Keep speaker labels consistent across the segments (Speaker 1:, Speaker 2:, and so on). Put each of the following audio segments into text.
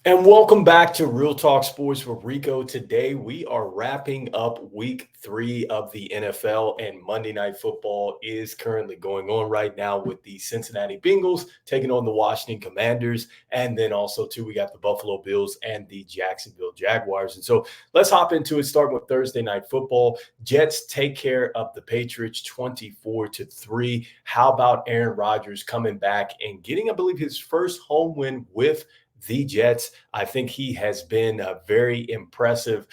Speaker 1: And welcome back to Real Talk Sports with Rico. Today we are wrapping up week 3 of the NFL, and Monday Night Football is currently going on right now with the Cincinnati Bengals taking on the Washington Commanders. And then also, too, we got the Buffalo Bills and the Jacksonville Jaguars. And so let's hop into it, starting with Thursday Night Football. Jets take care of the Patriots 24-3. How about Aaron Rodgers coming back and getting, I believe, his first home win with the Jets? I think he has been very impressive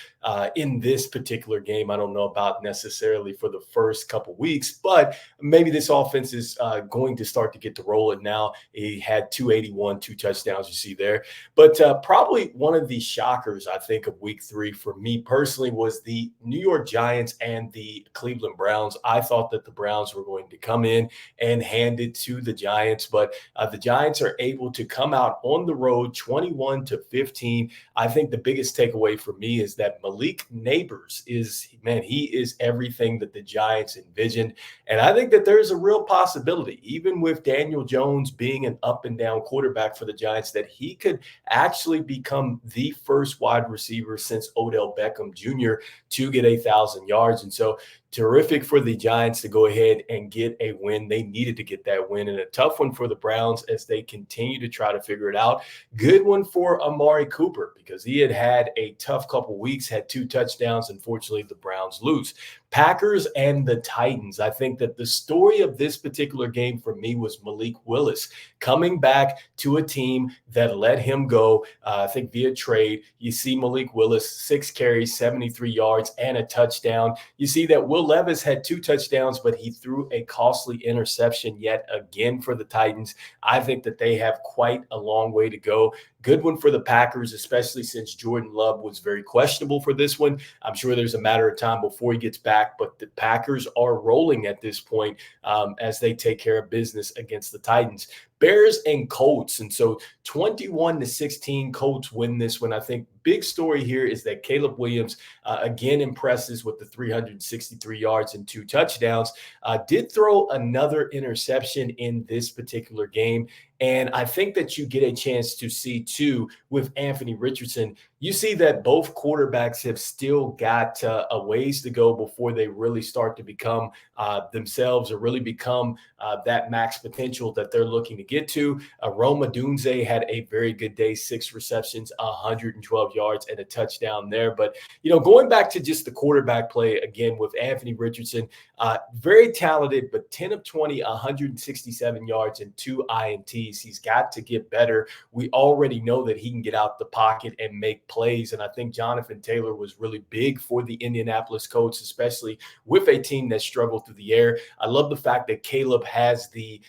Speaker 1: in this particular game. I don't know about necessarily for the first couple weeks, but maybe this offense is going to start to get to rolling now. He had 281, 2 touchdowns, you see there. But probably one of the shockers, I think, of week 3 for me personally was the New York Giants and the Cleveland Browns. I thought that the Browns were going to come in and hand it to the Giants, but the Giants are able to come out on the road 21-15. I think the biggest takeaway for me is that Malik Neighbors he is everything that the Giants envisioned. And I think that there's a real possibility, even with Daniel Jones being an up and down quarterback for the Giants, that he could actually become the first wide receiver since Odell Beckham Jr. to get 1,000 yards. And so terrific for the Giants to go ahead and get a win. They needed to get that win, and a tough one for the Browns as they continue to try to figure it out. Good one for Amari Cooper because he had a tough couple weeks, had 2 touchdowns. Unfortunately, the Browns lose. Packers and the Titans. I think that the story of this particular game for me was Malik Willis coming back to a team that let him go, I think via trade. You see Malik Willis, 6 carries, 73 yards, and a touchdown. You see that Will Levis had 2 touchdowns, but he threw a costly interception yet again for the Titans. I think that they have quite a long way to go. Good one for the Packers, especially since Jordan Love was very questionable for this one. I'm sure there's a matter of time before he gets back, but the Packers are rolling at this point as they take care of business against the Titans. Bears and Colts. And so 21-16, Colts win this one. I think big story here is that Caleb Williams again impresses with the 363 yards and 2 touchdowns. Did throw another interception in this particular game. And I think that you get a chance to see, too, with Anthony Richardson, you see that both quarterbacks have still got a ways to go before they really start to become themselves or really become that max potential that they're looking to get to. Rome Odunze had a very good day, 6 receptions, 112 yards, and a touchdown there. But, going back to just the quarterback play again with Anthony Richardson, very talented, but 10 of 20, 167 yards and 2 INTs. He's got to get better. We already know that he can get out the pocket and make plays. And I think Jonathan Taylor was really big for the Indianapolis Colts, especially with a team that struggled through the air. I love the fact that Caleb has the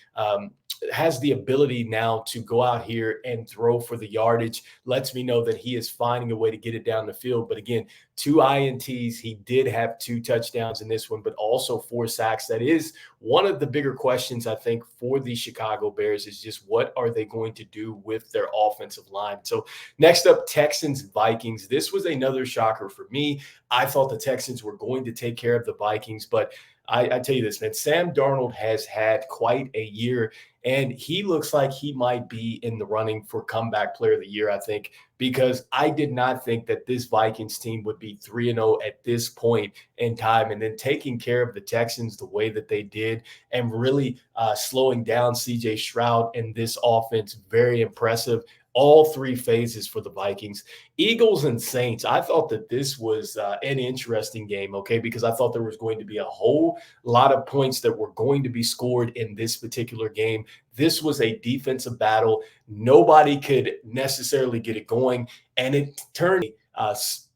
Speaker 1: ability now to go out here and throw for the yardage. Lets me know that he is finding a way to get it down the field. But again, 2 INTs. He did have 2 touchdowns in this one, but also 4 sacks. That is one of the bigger questions, I think, for the Chicago Bears is just what are they going to do with their offensive line? So next up, Texans, Vikings. This was another shocker for me. I thought the Texans were going to take care of the Vikings, but I tell you this, man, Sam Darnold has had quite a year, and he looks like he might be in the running for comeback player of the year, I think, because I did not think that this Vikings team would be 3-0 at this point in time. And then taking care of the Texans the way that they did and really slowing down C.J. Stroud in this offense, very impressive. All 3 phases for the Vikings. Eagles and Saints. I thought that this was an interesting game, okay, because I thought there was going to be a whole lot of points that were going to be scored in this particular game. This was a defensive battle. Nobody could necessarily get it going, and it turned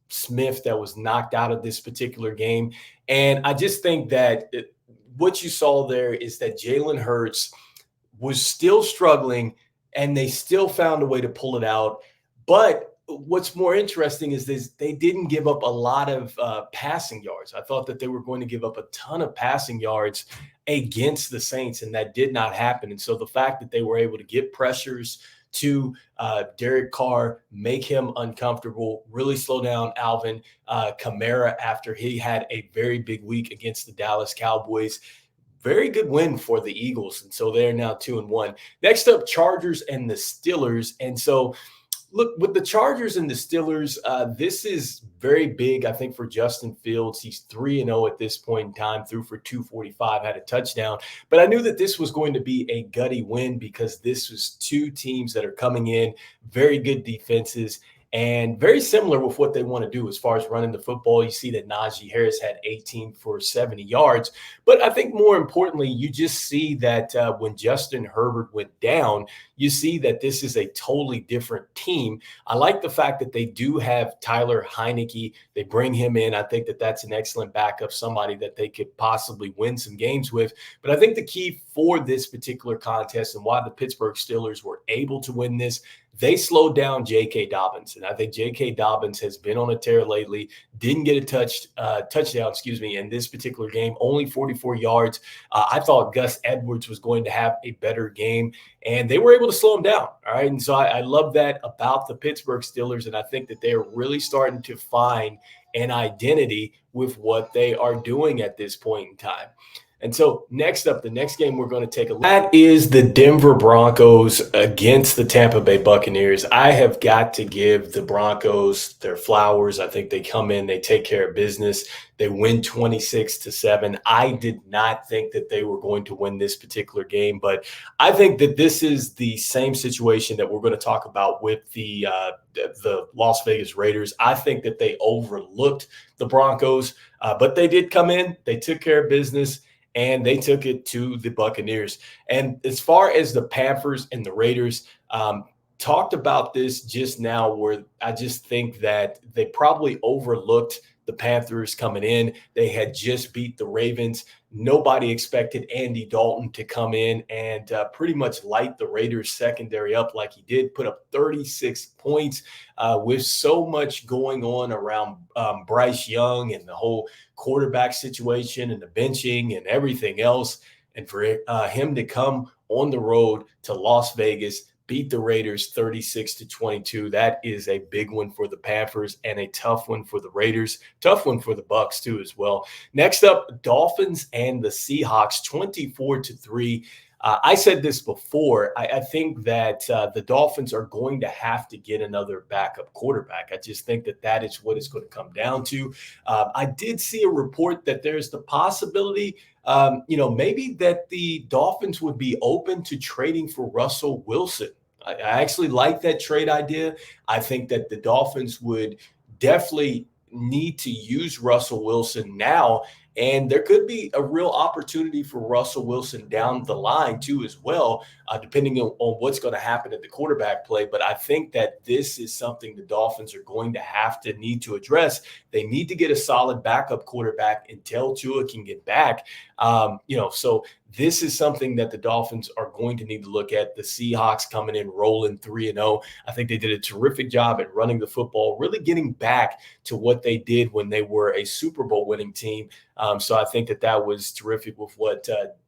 Speaker 1: Smith that was knocked out of this particular game. And I just think that what you saw there is that Jalen Hurts was still struggling, and they still found a way to pull it out. But what's more interesting is this: they didn't give up a lot of passing yards. I thought that they were going to give up a ton of passing yards against the Saints, and that did not happen. And so the fact that they were able to get pressures to Derek Carr, make him uncomfortable, really slow down Alvin Kamara after he had a very big week against the Dallas Cowboys. Very good win for the Eagles. And so they're now 2-1. Next up, Chargers and the Steelers. And so Look, with the Chargers and the Steelers, this is very big, I think, for Justin Fields. He's 3-0 at this point in time, threw for 245, had a touchdown. But I knew that this was going to be a gutty win because this was two teams that are coming in, very good defenses, and very similar with what they want to do as far as running the football. You see that Najee Harris had 18 for 70 yards. But I think more importantly, you just see that when Justin Herbert went down, you see that this is a totally different team. I like the fact that they do have Tyler Heineke. They bring him in. I think that that's an excellent backup, somebody that they could possibly win some games with. But I think the key for this particular contest and why the Pittsburgh Steelers were able to win this, they slowed down J.K. Dobbins. And I think J.K. Dobbins has been on a tear lately, didn't get a touchdown, in this particular game, only 44 yards. I thought Gus Edwards was going to have a better game, and they were able to slow him down. All right. And so I love that about the Pittsburgh Steelers. And I think that they're really starting to find an identity with what they are doing at this point in time. And so next up, the next game we're going to take a look at, that is the Denver Broncos against the Tampa Bay Buccaneers. I have got to give the Broncos their flowers. I think they come in, they take care of business. They win 26-7. I did not think that they were going to win this particular game, but I think that this is the same situation that we're going to talk about with the Las Vegas Raiders. I think that they overlooked the Broncos, but they did come in, they took care of business, and they took it to the Buccaneers. And as far as the Panthers and the Raiders, talked about this just now, where I just think that they probably overlooked the Panthers coming in. They had just beat the Ravens. Nobody expected Andy Dalton to come in and pretty much light the Raiders secondary up like he did, put up 36 points with so much going on around Bryce Young and the whole quarterback situation and the benching and everything else. And for him to come on the road to Las Vegas, beat the Raiders 36-22. That is a big one for the Panthers and a tough one for the Raiders. Tough one for the Bucs too as well. Next up, Dolphins and the Seahawks, 24-3. I said this before. I think that the Dolphins are going to have to get another backup quarterback. I just think that that is what it's going to come down to. I did see a report that there's the possibility maybe that the Dolphins would be open to trading for Russell Wilson. I actually like that trade idea. I think that the Dolphins would definitely need to use Russell Wilson now, and there could be a real opportunity for Russell Wilson down the line too as well, depending on what's going to happen at the quarterback play. But I think that this is something the Dolphins are going to need to address. They need to get a solid backup quarterback until Tua can get back. So this is something that the Dolphins are going to need to look at. The Seahawks coming in rolling 3-0. I think they did a terrific job at running the football, really getting back to what they did when they were a Super Bowl winning team. So I think that was terrific with what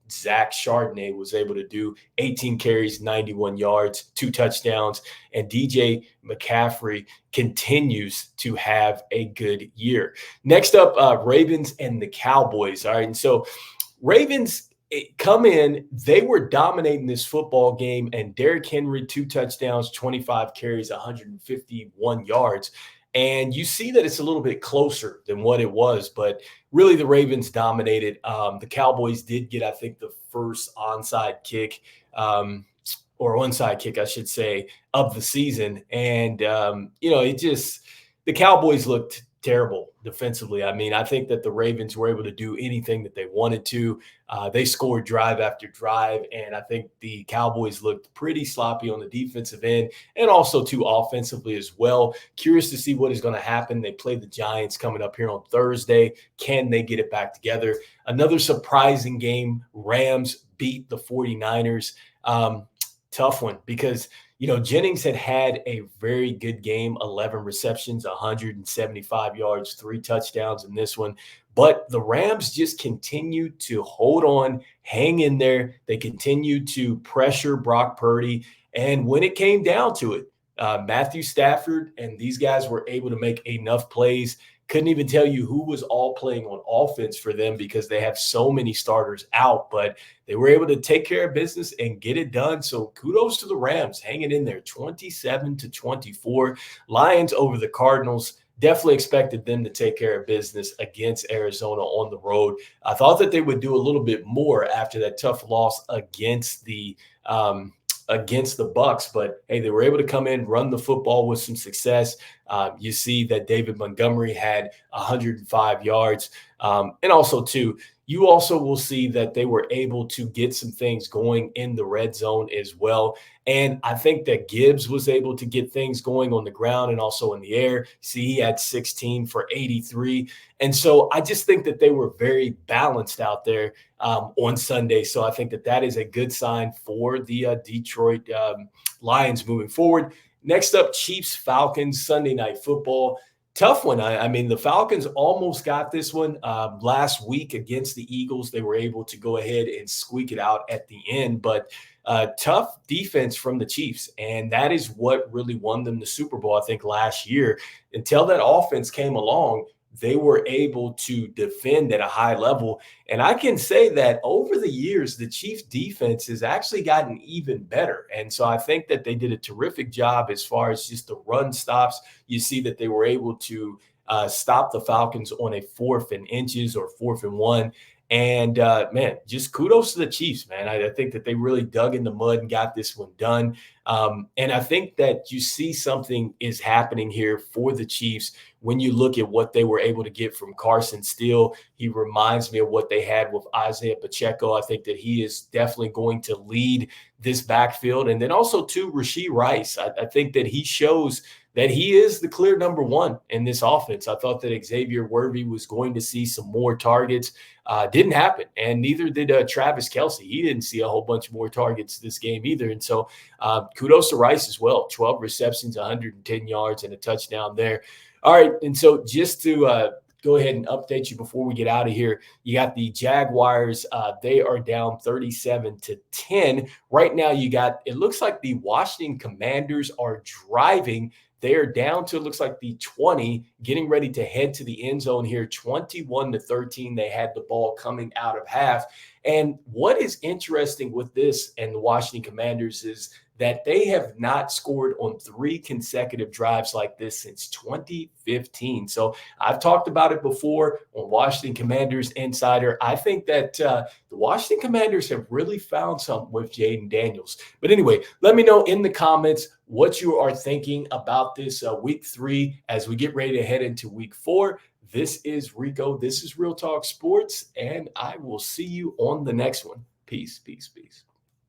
Speaker 1: Zach Charbonnet was able to do. 18 carries, 91 yards, 2 touchdowns, and DJ McCaffrey continues to have a good year. Next up, Ravens and the Cowboys. All right, and so Ravens come in, they were dominating this football game, and Derrick Henry, 2 touchdowns, 25 carries, 151 yards. And you see that it's a little bit closer than what it was, but really the Ravens dominated. The Cowboys did get, I think, the first onside kick, or onside kick, I should say, of the season. And, the Cowboys looked terrible defensively. I mean, I think that the Ravens were able to do anything that they wanted to. They scored drive after drive, and I think the Cowboys looked pretty sloppy on the defensive end and also too offensively as well. Curious to see what is going to happen. They play the Giants coming up here on Thursday. Can they get it back together? Another surprising game. Rams beat the 49ers. Tough one because Jennings had a very good game, 11 receptions, 175 yards, 3 touchdowns in this one. But the Rams just continue to hold on, hang in there. They continue to pressure Brock Purdy. And when it came down to it, Matthew Stafford and these guys were able to make enough plays couldn't even tell you who was all playing on offense for them because they have so many starters out, but they were able to take care of business and get it done. So kudos to the Rams hanging in there 27-24. Lions over the Cardinals. Definitely expected them to take care of business against Arizona on the road. I thought that they would do a little bit more after that tough loss against the Bucks, but hey, they were able to come in, run the football with some success. You see that David Montgomery had 105 yards, and also too, you also will see that they were able to get some things going in the red zone as well. And I think that Gibbs was able to get things going on the ground and also in the air. See, he had 16 for 83. And so I just think that they were very balanced out there on Sunday. So I think that that is a good sign for the Detroit Lions moving forward. Next up, Chiefs Falcons Sunday Night Football. Tough one. I mean, the Falcons almost got this one last week against the Eagles. They were able to go ahead and squeak it out at the end, but tough defense from the Chiefs. And that is what really won them the Super Bowl, I think, last year. Until that offense came along, they were able to defend at a high level. And I can say that over the years, the Chiefs defense has actually gotten even better. And so I think that they did a terrific job as far as just the run stops. You see that they were able to stop the Falcons on a 4th and inches or 4th and 1. And man, just kudos to the Chiefs, man. I think that they really dug in the mud and got this one done. And I think that you see something is happening here for the Chiefs when you look at what they were able to get from Carson Steele. He reminds me of what they had with Isaiah Pacheco. I think that he is definitely going to lead this backfield. And then also, too, Rashee Rice. I think that he shows that he is the clear number one in this offense. I thought that Xavier Worthy was going to see some more targets. Didn't happen, and neither did Travis Kelce. He didn't see a whole bunch more targets this game either. And so kudos to Rice as well. 12 receptions, 110 yards, and a touchdown there. All right, and so just to go ahead and update you before we get out of here, you got the Jaguars. They are down 37-10. Right now, it looks like the Washington Commanders are driving. They are down to, it looks like, the 20, getting ready to head to the end zone here, 21-13. They had the ball coming out of half. And what is interesting with this and the Washington Commanders is that they have not scored on 3 consecutive drives like this since 2015. So I've talked about it before on Washington Commanders Insider. I think that the Washington Commanders have really found something with Jaden Daniels. But anyway, let me know in the comments what you are thinking about this week 3 as we get ready to head into week 4. This is Rico. This is Real Talk Sports, and I will see you on the next one. Peace, peace, peace.